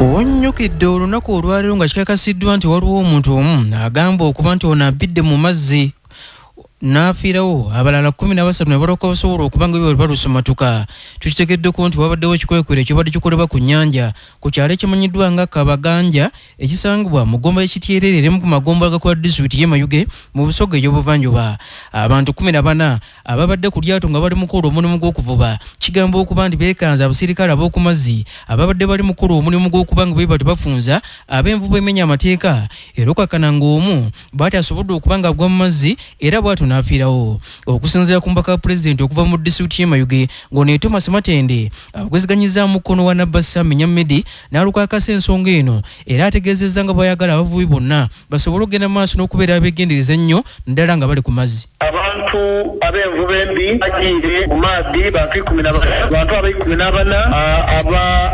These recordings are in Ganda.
Onyukidde olunaku olwaleero nga kikakasiddwa nti waliwo omuntu omu agamba okuba nti ono abidde mu mazzi n'afiirawo abalala 13 ne balooka basobola okuba nga bwe balusumatuka. Tukitegeddeko nti wabaddewo ekikwekwero ekibadde kikolebwa ku nnyanja ku kyalo ekimanyiddwa nga Kabaganja ekisangibwa mu ggomba y'Ekityerere erimu ku magomba agakola disitulikiti y'e Mayuge mu Busoga ey'obuvanjuba. Abantu 14 ababadde ku lyato nga bali mu kukola omulimu gw'okuvuba kigamba okuba nti beekanze abasirikale ab'oku mazzi ababadde bali mu kukola omulimu gw'okuba nga bwe bafunza ab'envubu emenya amateeka era okakana ng'omu bw'ati asobodde okuba nga agwa mu mazzi era bw'atyo n'afiirawo. Okusinziira ku mbaka pulezidenti okuva mu disitulikiti y'e Mayuge ng'ono Thomas Matende agweziganyizza mukono wa Nabbassa Menyamedi n'alukaakasa ensonga eno era ategeezezza nga bw'ayagala abavubi bonna basobole okugenda mu maaso n'okubeera abeegendereza ennyo naddala nga bali ku mazzi. Abantu ab'envubu embi bagiire mu maadhi bantu 14 abantu aba14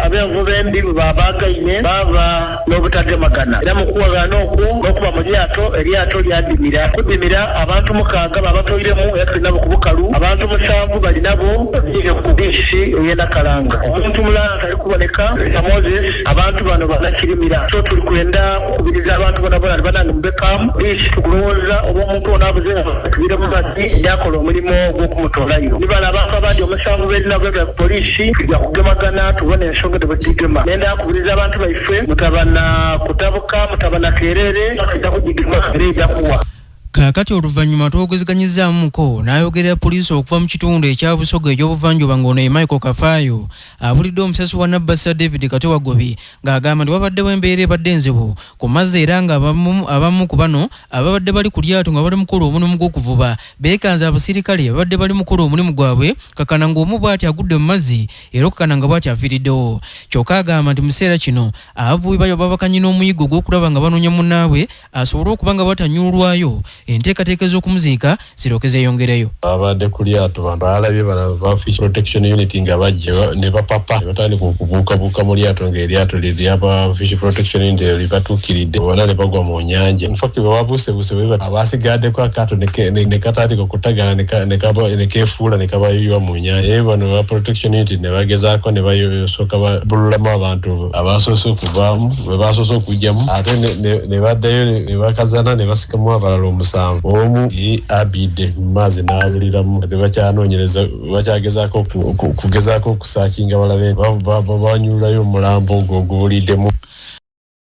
ab'envubu embi baabagaine baba n'obutagemagana era mu kuwagana okwo n'okuba mu eryato lyadimira kudimira abantu 6 babatoiremu era tulina ku bukalu abantu 7 bali nabo bagiire ku biisi ey'Nakalanga omuntu mulala atali kuboneka Moses abantu bano banakirimira so tuli kwenda kukubiriza abantu bona banange mubekamu biisi tukulowooza oba omuntu ono abuze tubire mu mazzi yakola omulimu gw'okumutoolayo nibala abantu abandi 7 beerina kwegera ku poliisi tujja kugemagana tubone ensonga tebatigema nenda kubiriza abantu baife mutabana kutabuka mutabana kerere tujja kugigema era ejja kuwa. Kaakati oluvannyuma twogezeganyizaamuko n'ayogerera poliisi okuva mu kitundu ekya Busoga eky'obuvanjuba ng'ono ye Michael Kafaayo abulidde omusasi wa Nabbassa David Katowagobi ng'agamba nti wabaddewo embeera ebadde enzibu ku mazzi era nga abamu ku bano ababadde bali ku lyato nga bali mu kukola omulimu gw'okuvuba beekanze abasirikale abadde bali mu kukola omulimu gwabwe kakana ng'omu bw'ati agudde mu mazzi era okakana nga bw'ati afiiriddewo. Kyokka agamba nti mu kiseera kino abavubi babakanye n'omuyiggo gw'okulaba nga banoonya munnaabwe asobole okuba nga batanyulwayo enteekateeka z'okumuziika zirooke zeeyongereyo. Abadde ku lyato bantu alabye ba Fish Protection Unit nga bajja ne bapapa batandika okubuukabuuka mu lyato ng'eryato ly'aba Fish Protection Unit libatuukiridde bonna ne bagwa mu nnyanja. In fact babuusebuuse abasigaddeko akaato ne katandika okutagala ne keefuula ne kabayuywa mu nnyanja. Bano ba Protection Unit ne bagezaako ne basooka babululamu abantu abasoose okuvaamu bwe basoose okugyamu ate ne baddayo ne bakazana ne basikamu abalala omu abidde mu mazzi n'abuliramu tebakyanoonyereza bakyagezaako okugezaako okusaakinga balabe banyulayo omulambo ogwo gubuliddemu.